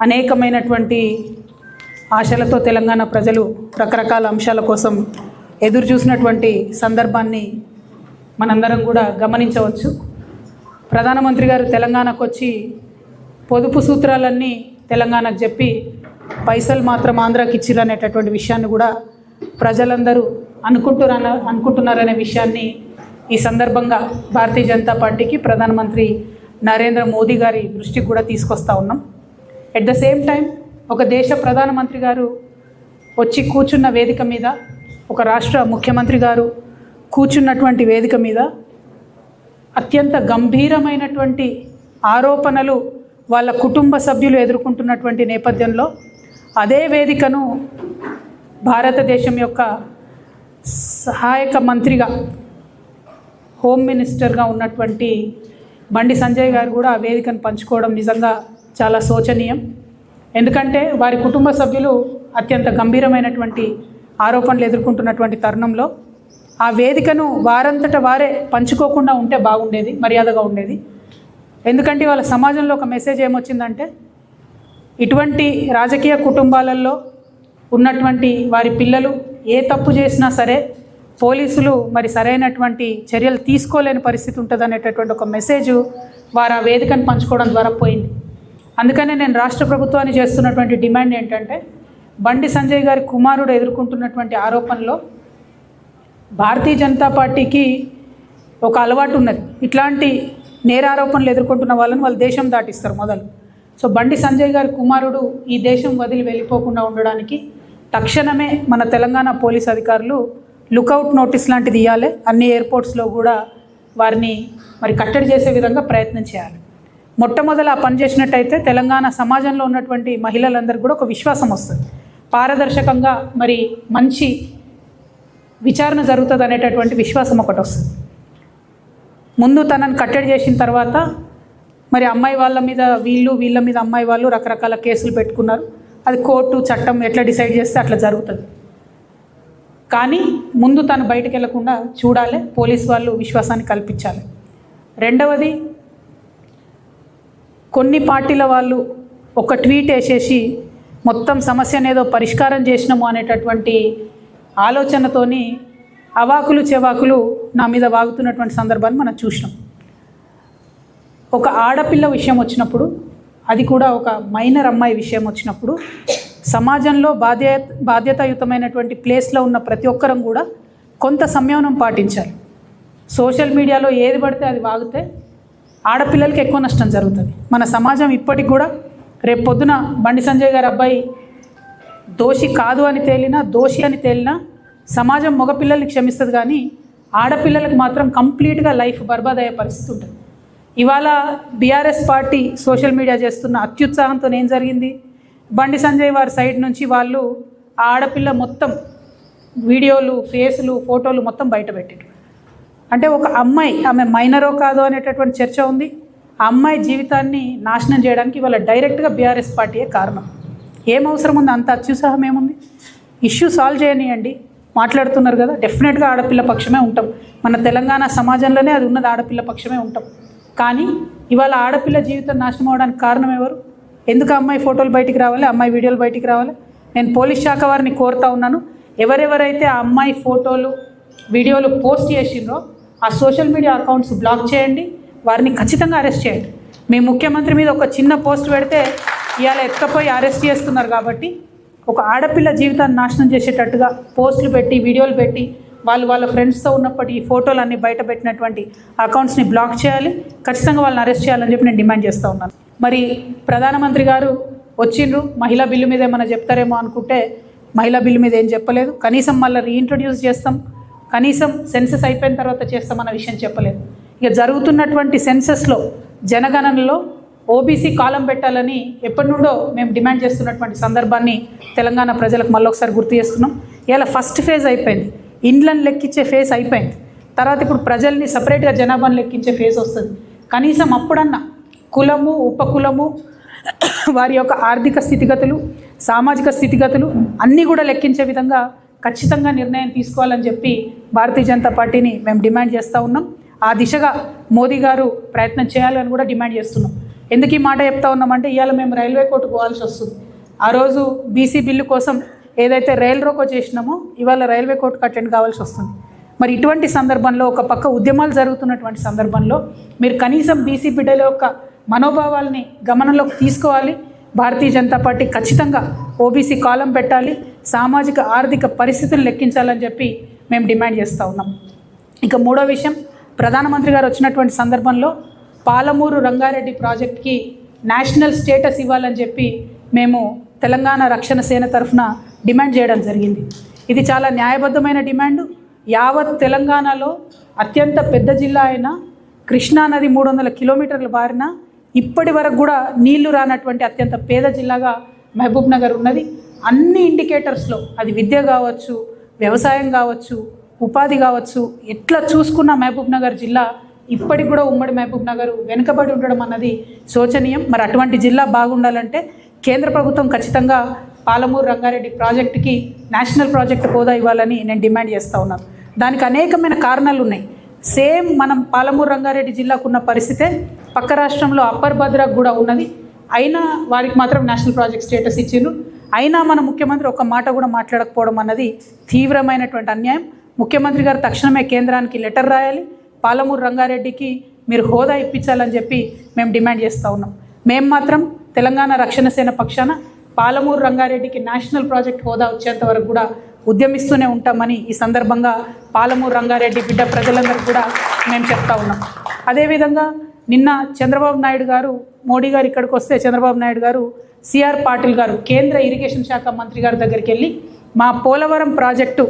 అనేకమైనటువంటి ఆశలతో తెలంగాణ ప్రజలు రకరకాల అంశాల కోసం ఎదురు చూసినటువంటి సందర్భాన్ని మనందరం కూడా గమనించవచ్చు. ప్రధానమంత్రి గారు తెలంగాణకు వచ్చి పొదుపు సూత్రాలన్నీ తెలంగాణకు చెప్పి పైసలు మాత్రం ఆంధ్రాకి ఇచ్చిరనేటటువంటి విషయాన్ని కూడా ప్రజలందరూ అనుకుంటున్నారనే విషయాన్ని ఈ సందర్భంగా భారతీయ జనతా పార్టీకి ప్రధానమంత్రి నరేంద్ర మోదీ గారి దృష్టికి కూడా తీసుకొస్తా ఉన్నాం. ఎట్ ద సేమ్ టైం ఒక దేశ ప్రధానమంత్రి గారు వచ్చి కూర్చున్న వేదిక మీద, ఒక రాష్ట్ర ముఖ్యమంత్రి గారు కూర్చున్నటువంటి వేదిక మీద అత్యంత గంభీరమైనటువంటి ఆరోపణలు వాళ్ళ కుటుంబ సభ్యులు ఎదుర్కొంటున్నటువంటి నేపథ్యంలో అదే వేదికను భారతదేశం యొక్క సహాయక మంత్రిగా, హోమ్ మినిస్టర్గా ఉన్నటువంటి బండి సంజయ్ గారు కూడా ఆ వేదికను పంచుకోవడం నిజంగా చాలా శోచనీయం. ఎందుకంటే వారి కుటుంబ సభ్యులు అత్యంత గంభీరమైనటువంటి ఆరోపణలు ఎదుర్కొంటున్నటువంటి తరుణంలో ఆ వేదికను వారంతట వారే పంచుకోకుండా ఉంటే బాగుండేది, మర్యాదగా ఉండేది. ఎందుకంటే వాళ్ళ సమాజంలో ఒక మెసేజ్ ఏమొచ్చిందంటే, ఇటువంటి రాజకీయ కుటుంబాలలో ఉన్నటువంటి వారి పిల్లలు ఏ తప్పు చేసినా సరే పోలీసులు మరి సరైనటువంటి చర్యలు తీసుకోలేని పరిస్థితి ఉంటుంది అనేటటువంటి ఒక మెసేజ్ వారు ఆ వేదికను పంచుకోవడం ద్వారా పోయింది. అందుకనే నేను రాష్ట్ర ప్రభుత్వాన్ని చేస్తున్నటువంటి డిమాండ్ ఏంటంటే, బండి సంజయ్ గారి కుమారుడు ఎదుర్కొంటున్నటువంటి ఆరోపణలో భారతీయ జనతా పార్టీకి ఒక అలవాటు ఉన్నది. ఇట్లాంటి నేరారోపణలు ఎదుర్కొంటున్న వాళ్ళని వాళ్ళు దేశం దాటిస్తారు మొదలు. సో బండి సంజయ్ గారి కుమారుడు ఈ దేశం వదిలి వెళ్ళిపోకుండా ఉండడానికి తక్షణమే మన తెలంగాణ పోలీస్ అధికారులు లుకౌట్ నోటీస్ లాంటిది ఇవ్వాలి. అన్ని ఎయిర్పోర్ట్స్లో కూడా వారిని మరి కట్టడి చేసే విధంగా ప్రయత్నం చేయాలి. మొట్టమొదలు ఆ పని చేసినట్టయితే తెలంగాణ సమాజంలో ఉన్నటువంటి మహిళలందరికీ కూడా ఒక విశ్వాసం వస్తుంది, పారదర్శకంగా మరి మంచి విచారణ జరుగుతుంది అనేటటువంటి విశ్వాసం ఒకటి వస్తుంది. ముందు తనని కట్టడి చేసిన తర్వాత మరి అమ్మాయి వాళ్ళ మీద వీళ్ళ మీద అమ్మాయి వాళ్ళు రకరకాల కేసులు పెట్టుకున్నారు. అది కోర్టు చట్టం ఎట్లా డిసైడ్ చేస్తే అట్లా జరుగుతుంది. కానీ ముందు తను బయటకు వెళ్లకుండా చూడాలి, పోలీస్ వాళ్ళు విశ్వాసాన్ని కల్పించాలి. రెండవది, కొన్ని పార్టీల వాళ్ళు ఒక ట్వీట్ వేసేసి మొత్తం సమస్యను ఏదో పరిష్కారం చేసినాము అనేటటువంటి ఆలోచనతోని అవాకులు చెవాకులు నా మీద వాగుతున్నటువంటి సందర్భాన్ని మనం చూసినాం. ఒక ఆడపిల్ల విషయం వచ్చినప్పుడు, అది కూడా ఒక మైనర్ అమ్మాయి విషయం వచ్చినప్పుడు సమాజంలో బాధ్యతాయుతమైనటువంటి ప్లేస్లో ఉన్న ప్రతి ఒక్కరం కూడా కొంత సంయమనం పాటించాలి. సోషల్ మీడియాలో ఏది పడితే అది వాగితే ఆడపిల్లలకి ఎక్కువ నష్టం జరుగుతుంది. మన సమాజం ఇప్పటికి కూడా రేపు పొద్దున బండి సంజయ్ గారి అబ్బాయి దోషి కాదు అని తేలినా, దోషి అని తేలినా సమాజం మగపిల్లల్ని క్షమిస్తుంది, కానీ ఆడపిల్లలకు మాత్రం కంప్లీట్గా లైఫ్ బర్బాద్ అయ్యే పరిస్థితి ఉంటుంది. ఇవాళ బీఆర్ఎస్ పార్టీ సోషల్ మీడియా చేస్తున్న అత్యుత్సాహంతో ఏం జరిగింది, బండి సంజయ్ వారి సైడ్ నుంచి వాళ్ళు ఆ ఆడపిల్ల మొత్తం వీడియోలు, ఫేసులు, ఫోటోలు మొత్తం బయట పెట్టారు. అంటే ఒక అమ్మాయి, ఆమె మైనరో కాదో అనేటటువంటి చర్చ ఉంది. ఆ అమ్మాయి జీవితాన్ని నాశనం చేయడానికి ఇవాళ డైరెక్ట్గా బీఆర్ఎస్ పార్టీయే కారణం. ఏం అవసరం ఉంది, అంత అత్యుత్సాహం ఏముంది? ఇష్యూ సాల్వ్ చేయనియండి. మాట్లాడుతున్నారు కదా, డెఫినెట్గా ఆడపిల్ల పక్షమే ఉంటాం. మన తెలంగాణ సమాజంలోనే అది ఉన్నది, ఆడపిల్ల పక్షమే ఉంటాం. కానీ ఇవాళ ఆడపిల్ల జీవితం నాశనం అవడానికి కారణం ఎవరు? ఎందుకు అమ్మాయి ఫోటోలు బయటికి రావాలి, అమ్మాయి వీడియోలు బయటికి రావాలి? నేను పోలీస్ శాఖ వారిని కోరుతా ఉన్నాను, ఎవరెవరైతే ఆ అమ్మాయి ఫోటోలు, వీడియోలు పోస్ట్ చేసిండ్రో ఆ సోషల్ మీడియా అకౌంట్స్ బ్లాక్ చేయండి, వారిని ఖచ్చితంగా అరెస్ట్ చేయండి. మీ ముఖ్యమంత్రి మీద ఒక చిన్న పోస్ట్ పెడితే ఇవాళ ఎత్తుకపోయి అరెస్ట్ చేస్తున్నారు. కాబట్టి ఒక ఆడపిల్ల జీవితాన్ని నాశనం చేసేటట్టుగా పోస్టులు పెట్టి, వీడియోలు పెట్టి, వాళ్ళ ఫ్రెండ్స్తో ఉన్నప్పటి ఈ ఫోటోలన్నీ బయట పెట్టినటువంటి అకౌంట్స్ని బ్లాక్ చేయాలి, ఖచ్చితంగా వాళ్ళని అరెస్ట్ చేయాలని చెప్పి నేను డిమాండ్ చేస్తూ ఉన్నాను. మరి ప్రధానమంత్రి గారు వచ్చిండ్రు, మహిళా బిల్లు మీద ఏమైనా చెప్తారేమో అనుకుంటే మహిళా బిల్లు మీద ఏం చెప్పలేదు. కనీసం మళ్ళీ రీఇంట్రొడ్యూస్ చేస్తాం, కనీసం సెన్సెస్ అయిపోయిన తర్వాత చేస్తామన్న విషయం చెప్పలేదు. ఇక జరుగుతున్నటువంటి సెన్సెస్లో, జనగణనలో ఓబీసీ కాలం పెట్టాలని ఎప్పటి నుండో మేము డిమాండ్ చేస్తున్నటువంటి సందర్భాన్ని తెలంగాణ ప్రజలకు మళ్ళొకసారి గుర్తు చేస్తున్నాం. ఇలా ఫస్ట్ ఫేజ్ అయిపోయింది, ఇండ్లను లెక్కించే ఫేజ్ అయిపోయింది. తర్వాత ఇప్పుడు ప్రజల్ని సపరేట్గా జనాభాను లెక్కించే ఫేజ్ వస్తుంది. కనీసం అప్పుడన్నా కులము, ఉపకులము, వారి యొక్క ఆర్థిక స్థితిగతులు, సామాజిక స్థితిగతులు అన్నీ కూడా లెక్కించే విధంగా ఖచ్చితంగా నిర్ణయం తీసుకోవాలని చెప్పి భారతీయ జనతా పార్టీని మేము డిమాండ్ చేస్తూ ఉన్నాం. ఆ దిశగా మోదీ గారు ప్రయత్నం చేయాలని కూడా డిమాండ్ చేస్తున్నాం. ఎందుకు ఈ మాట చెప్తా ఉన్నామంటే ఇవాళ మేము రైల్వే కోర్టుకు పోవాల్సి వస్తుంది. ఆ రోజు బీసీ బిల్లు కోసం ఏదైతే రైల్ రోకో చేసినామో ఇవాళ రైల్వే కోర్టుకు అటెండ్ కావాల్సి వస్తుంది. మరి ఇటువంటి సందర్భంలో ఒక పక్క ఉద్యమాలు జరుగుతున్నటువంటి సందర్భంలో మీరు కనీసం బీసీ బిడ్డల యొక్క మనోభావాల్ని గమనంలోకి తీసుకోవాలి. భారతీయ జనతా పార్టీ ఖచ్చితంగా ఓబీసీ కాలం పెట్టాలి, సామాజిక ఆర్థిక పరిస్థితులు లెక్కించాలని చెప్పి మేము డిమాండ్ చేస్తూ ఉన్నాం. ఇక మూడో విషయం, ప్రధానమంత్రి గారు వచ్చినటువంటి సందర్భంలో పాలమూరు రంగారెడ్డి ప్రాజెక్ట్కి నేషనల్ స్టేటస్ ఇవ్వాలని చెప్పి మేము తెలంగాణ రక్షణ సేన తరఫున డిమాండ్ చేయడం జరిగింది. ఇది చాలా న్యాయబద్ధమైన డిమాండు. యావత్ తెలంగాణలో అత్యంత పెద్ద జిల్లా అయిన కృష్ణానది 300 కిలోమీటర్ల బారిన ఇప్పటి వరకు కూడా నీళ్లు రానటువంటి అత్యంత పేద జిల్లాగా మహబూబ్ నగర్ ఉన్నది. అన్ని ఇండికేటర్స్లో అది విద్య కావచ్చు, వ్యవసాయం కావచ్చు, ఉపాధి కావచ్చు, ఎట్లా చూసుకున్న మహబూబ్ నగర్ జిల్లా ఇప్పటికి కూడా ఉమ్మడి మహబూబ్ నగర్ వెనుకబడి ఉండడం అన్నది శోచనీయం. మరి అటువంటి జిల్లా బాగుండాలంటే కేంద్ర ప్రభుత్వం ఖచ్చితంగా పాలమూరు రంగారెడ్డి ప్రాజెక్టుకి నేషనల్ ప్రాజెక్ట్ హోదా ఇవ్వాలని నేను డిమాండ్ చేస్తూ ఉన్నాను. దానికి అనేకమైన కారణాలు ఉన్నాయి. సేమ్ మనం పాలమూరు రంగారెడ్డి జిల్లాకు ఉన్న పరిస్థితే పక్క రాష్ట్రంలో అప్పర్ భద్రాకు కూడా ఉన్నది. అయినా వారికి మాత్రం నేషనల్ ప్రాజెక్ట్ స్టేటస్ ఇచ్చిండ్రు. అయినా మన ముఖ్యమంత్రి ఒక మాట కూడా మాట్లాడకపోవడం అన్నది తీవ్రమైనటువంటి అన్యాయం. ముఖ్యమంత్రి గారు తక్షణమే కేంద్రానికి లెటర్ రాయాలి, పాలమూరు రంగారెడ్డికి మీరు హోదా ఇప్పించాలని చెప్పి మేము డిమాండ్ చేస్తూ ఉన్నాం. మేము మాత్రం తెలంగాణ రక్షణ సేన పక్షాన పాలమూరు రంగారెడ్డికి నేషనల్ ప్రాజెక్ట్ హోదా వచ్చేంత వరకు కూడా ఉద్యమిస్తూనే ఉంటామని ఈ సందర్భంగా పాలమూరు రంగారెడ్డి బిడ్డ ప్రజలందరూ కూడా మేము చెప్తా ఉన్నాం. అదేవిధంగా నిన్న చంద్రబాబు నాయుడు గారు, మోడీ గారు ఇక్కడికి వస్తే చంద్రబాబు నాయుడు గారు సిఆర్ పాటిల్ గారు కేంద్ర ఇరిగేషన్ శాఖ మంత్రి గారి దగ్గరికి వెళ్ళి మా పోలవరం ప్రాజెక్టు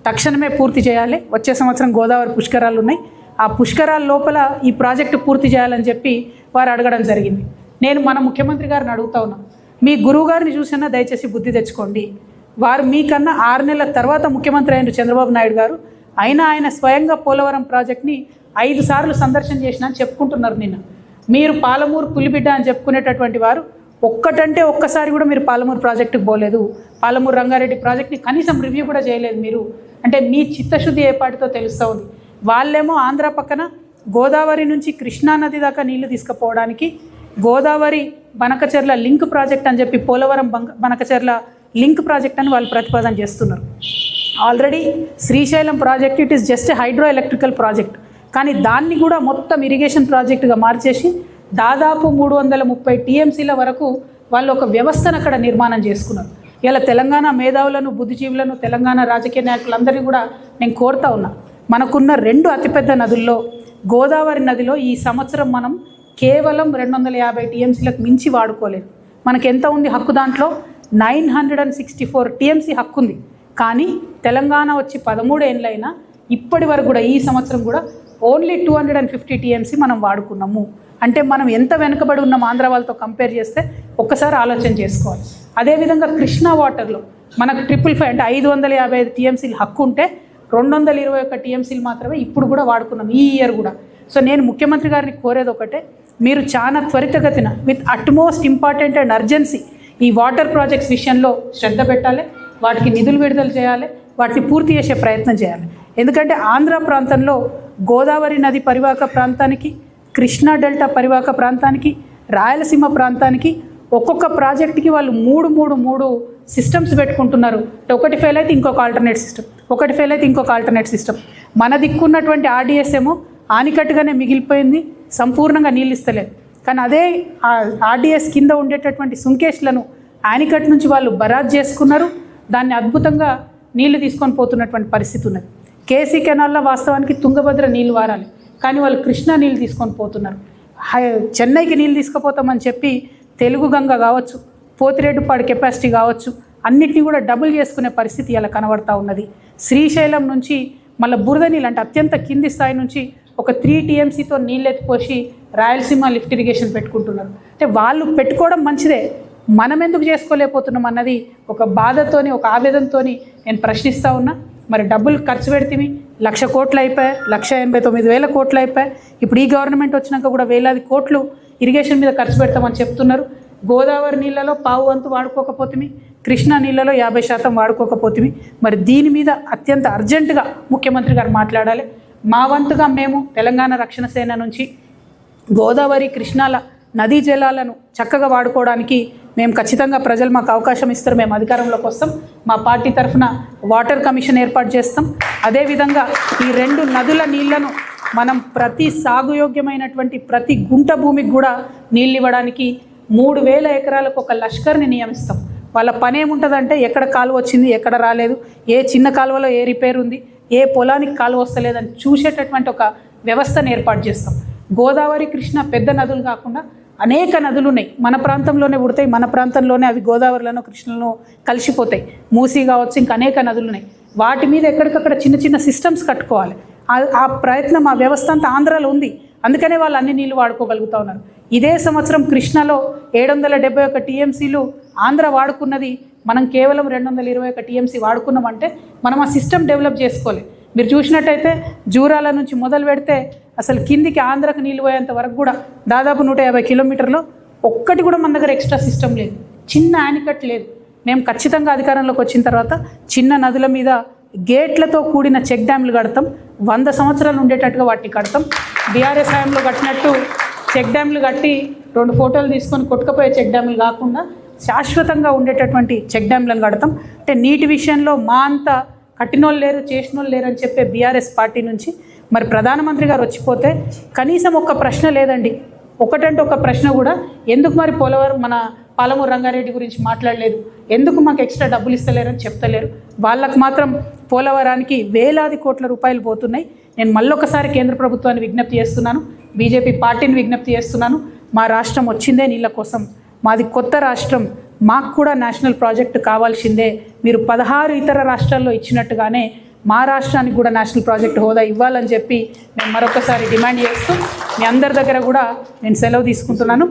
తక్షణమే పూర్తి చేయాలి, వచ్చే సంవత్సరం గోదావరి పుష్కరాలు ఉన్నాయి, ఆ పుష్కరాల లోపల ఈ ప్రాజెక్టు పూర్తి చేయాలని చెప్పి వారు అడగడం జరిగింది. నేను మన ముఖ్యమంత్రి గారిని అడుగుతా ఉన్నాను, మీ గురువు గారిని చూసినా దయచేసి బుద్ధి తెచ్చుకోండి. వారు మీకన్నా 6 నెలల తర్వాత ముఖ్యమంత్రి అయిన చంద్రబాబు నాయుడు గారు, అయినా ఆయన స్వయంగా పోలవరం ప్రాజెక్ట్ని 5 సార్లు సందర్శన చేసినా అని చెప్పుకుంటున్నారు. నిన్న మీరు పాలమూరు పులిబిడ్డ అని చెప్పుకునేటటువంటి వారు ఒక్కసారి కూడా మీరు పాలమూరు ప్రాజెక్టుకు పోలేదు, పాలమూరు రంగారెడ్డి ప్రాజెక్ట్ని కనీసం రివ్యూ కూడా చేయలేదు మీరు. అంటే మీ చిత్తశుద్ధి ఏపాటితో తెలుస్తూ ఉంది. వాళ్ళేమో ఆంధ్ర పక్కన గోదావరి నుంచి కృష్ణానది దాకా నీళ్లు తీసుకుపోవడానికి గోదావరి బనకచెర్ల లింక్ ప్రాజెక్ట్ అని చెప్పి పోలవరం బనకచెర్ల లింక్ ప్రాజెక్ట్ అని వాళ్ళు ప్రతిపాదన చేస్తున్నారు. Already Srisailam project it is just hydro electrical project, కానీ దాన్ని కూడా మొత్తం ఇరిగేషన్ ప్రాజెక్టుగా మార్చేసి దాదాపు 330 టీఎంసీల వరకు వాళ్ళు ఒక వ్యవస్థను అక్కడ నిర్మాణం చేసుకున్నారు. ఇలా తెలంగాణ మేధావులను, బుద్ధిజీవులను, తెలంగాణ రాజకీయ నాయకులందరినీ కూడా నేను కోరుతా ఉన్నా, మనకున్న 2 అతిపెద్ద నదుల్లో గోదావరి నదిలో ఈ సంవత్సరం మనం కేవలం 250 టీఎంసీలకు మించి వాడుకోలేదు. మనకి ఎంత ఉంది హక్కు? దాంట్లో 964 టీఎంసీ హక్కు ఉంది. కానీ తెలంగాణ వచ్చి 13 ఏళ్ళైనా ఇప్పటి వరకు కూడా ఈ సంవత్సరం కూడా ఓన్లీ 250 టీఎంసీ మనం వాడుకున్నాము. అంటే మనం ఎంత వెనుకబడి ఉన్నాం ఆంధ్ర వాళ్ళతో కంపేర్ చేస్తే ఒక్కసారి ఆలోచన చేసుకోవాలి. అదేవిధంగా కృష్ణా వాటర్లో మనకు 555 అంటే 555 టీఎంసీలు హక్కు ఉంటే 221 టీఎంసీలు మాత్రమే ఇప్పుడు కూడా వాడుకున్నాం, ఈ ఇయర్ కూడా. సో నేను ముఖ్యమంత్రి గారిని కోరేది ఒకటే, మీరు చాలా త్వరితగతిన with utmost important and urgency ఈ వాటర్ ప్రాజెక్ట్స్ విషయంలో శ్రద్ధ పెట్టాలి, వాటికి నిధులు విడుదల చేయాలి, వాటిని పూర్తి చేసే ప్రయత్నం చేయాలి. ఎందుకంటే ఆంధ్ర ప్రాంతంలో గోదావరి నది పరివాహక ప్రాంతానికి, కృష్ణా డెల్టా పరివాహక ప్రాంతానికి, రాయలసీమ ప్రాంతానికి ఒక్కొక్క ప్రాజెక్టుకి వాళ్ళు మూడు సిస్టమ్స్ పెట్టుకుంటున్నారు. ఒకటి ఫెయిల్ అయితే ఇంకొక ఆల్టర్నేట్ సిస్టమ్, ఒకటి ఫెయిల్ అయితే ఇంకొక ఆల్టర్నేట్ సిస్టమ్. మన దిక్కున్నటువంటి ఆర్డీఎస్ ఏమో ఆనికట్టుగానే మిగిలిపోయింది, సంపూర్ణంగా నీళ్ళు ఇస్తలేదు. కానీ అదే ఆర్డీఎస్ కింద ఉండేటటువంటి సుంకేష్లను ఆనికట్ నుంచి వాళ్ళు బరాజ్ చేసుకున్నారు, దాన్ని అద్భుతంగా నీళ్లు తీసుకొని పోతున్నటువంటి పరిస్థితి ఉన్నది. కేసీ కెనాల్లో వాస్తవానికి తుంగభద్ర నీళ్ళు వారాలి, కానీ వాళ్ళు కృష్ణా నీళ్ళు తీసుకొని పోతున్నారు. చెన్నైకి నీళ్ళు తీసుకుపోతామని చెప్పి తెలుగు గంగ కావచ్చు, పోతిరెడ్డిపాడు కెపాసిటీ కావచ్చు, అన్నిటినీ కూడా డబుల్ చేసుకునే పరిస్థితి ఇలా కనబడతా ఉన్నది. శ్రీశైలం నుంచి మళ్ళీ బురద నీళ్ళు అంటే అత్యంత కింది స్థాయి నుంచి ఒక 3 టీఎంసీతో నీళ్ళు ఎత్తిపోసి రాయలసీమ లిఫ్ట్ ఇరిగేషన్ పెట్టుకుంటున్నారు. అంటే వాళ్ళు పెట్టుకోవడం మంచిదే, మనం ఎందుకు చేసుకోలేకపోతున్నాం అన్నది ఒక బాధతోని, ఒక ఆవేదనతోని నేను ప్రశ్నిస్తూ ఉన్నా. మరి డబ్బులు ఖర్చు పెడితే 1,00,000 కోట్లు అయిపోయాయి, 1,89,000 కోట్లు అయిపోయాయి. ఇప్పుడు ఈ గవర్నమెంట్ వచ్చినాక కూడా వేలాది కోట్లు ఇరిగేషన్ మీద ఖర్చు పెడతామని చెప్తున్నారు. గోదావరి నీళ్ళలో పావు వంతు వాడుకోకపోతే, కృష్ణా నీళ్ళలో 50% వాడుకోకపోతే, మరి దీని మీద అత్యంత అర్జెంటుగా ముఖ్యమంత్రి గారు మాట్లాడాలి. మా వంతుగా మేము తెలంగాణ రక్షణ సేన నుంచి గోదావరి కృష్ణాల నదీ జలాలను చక్కగా వాడుకోవడానికి మేము ఖచ్చితంగా ప్రజలు మాకు అవకాశం ఇస్తారు, మేము అధికారంలోకి వస్తాం. మా పార్టీ తరఫున వాటర్ కమిషన్ ఏర్పాటు చేస్తాం. అదేవిధంగా ఈ 2 నదుల నీళ్లను మనం ప్రతి సాగుయోగ్యమైనటువంటి ప్రతి గుంట భూమికి కూడా నీళ్ళు ఇవ్వడానికి 3000 ఎకరాలకు ఒక లష్కర్ని నియమిస్తాం. వాళ్ళ పని ఏముంటుందంటే ఎక్కడ కాలువ వచ్చింది, ఎక్కడ రాలేదు, ఏ చిన్న కాలువలో ఏ రిపేర్ ఉంది, ఏ పొలానికి కాలువ వస్తలేదని చూసేటటువంటి ఒక వ్యవస్థను ఏర్పాటు చేస్తాం. గోదావరి, కృష్ణ పెద్ద నదులు కాకుండా అనేక నదులు ఉన్నాయి. మన ప్రాంతంలోనే పుడతాయి, మన ప్రాంతంలోనే అవి గోదావరిలోనో కృష్ణలో కలిసిపోతాయి. మూసీ కావచ్చు, ఇంకా అనేక నదులు ఉన్నాయి. వాటి మీద ఎక్కడికక్కడ చిన్న చిన్న సిస్టమ్స్ కట్టుకోవాలి. ఆ ప్రయత్నం, ఆ వ్యవస్థ అంతా ఆంధ్రాలో ఉంది. అందుకనే వాళ్ళు అన్ని నీళ్లు వాడుకోగలుగుతూ ఉన్నారు. ఇదే సంవత్సరం కృష్ణలో 771 టీఎంసీలు ఆంధ్ర వాడుకున్నది, మనం కేవలం 221 టీఎంసీ వాడుకున్నామంటే మనం ఆ సిస్టమ్ డెవలప్ చేసుకోవాలి. మీరు చూసినట్టయితే జూరాల నుంచి మొదలు పెడితే అసలు కిందికి ఆంధ్రకు నీళ్ళు పోయేంత వరకు కూడా దాదాపు 150 కిలోమీటర్లో ఒక్కటి కూడా మన దగ్గర ఎక్స్ట్రా సిస్టమ్ లేదు, చిన్న యానికట్ లేదు. మేము ఖచ్చితంగా అధికారంలోకి వచ్చిన తర్వాత చిన్న నదుల మీద గేట్లతో కూడిన చెక్ డ్యామ్లు కడతాం. 100 సంవత్సరాలు ఉండేటట్టుగా వాటిని కడతాం. బీఆర్ఎస్ హయాంలో కట్టినట్టు చెక్ డ్యామ్లు కట్టి 2 ఫోటోలు తీసుకొని కొట్టుకుపోయే చెక్ డ్యామ్లు కాకుండా శాశ్వతంగా ఉండేటటువంటి చెక్ డ్యామ్లను కడతాం. అంటే నీటి విషయంలో మా అంత కట్టినోళ్ళు లేరు, చేసినోళ్ళు లేరు అని చెప్పే బీఆర్ఎస్ పార్టీ నుంచి మరి ప్రధానమంత్రి గారు వచ్చిపోతే కనీసం ఒక్క ప్రశ్న లేదండి. ఒకటంటే ఒక ప్రశ్న కూడా, ఎందుకు మరి పోలవరం మన పాలమూరు రంగారెడ్డి గురించి మాట్లాడలేదు, ఎందుకు మాకు ఎక్స్ట్రా డబ్బులు ఇస్తలేరని చెప్తలేరు. వాళ్ళకు మాత్రం పోలవరానికి వేలాది కోట్ల రూపాయలు పోతున్నాయి. నేను మళ్ళొకసారి కేంద్ర ప్రభుత్వాన్ని విజ్ఞప్తి చేస్తున్నాను, బీజేపీ పార్టీని విజ్ఞప్తి చేస్తున్నాను. మా రాష్ట్రం వచ్చిందే నీళ్ళ కోసం, మాది కొత్త రాష్ట్రం, మాకు కూడా నేషనల్ ప్రాజెక్టు కావాల్సిందే. మీరు 16 ఇతర రాష్ట్రాల్లో ఇచ్చినట్టుగానే మా రాష్ట్రానికి కూడా నేషనల్ ప్రాజెక్ట్ హోదా ఇవ్వాలని చెప్పి నేను మరొకసారి డిమాండ్ చేస్తూ మీ అందరి దగ్గర కూడా నేను సెలవు తీసుకుంటున్నాను.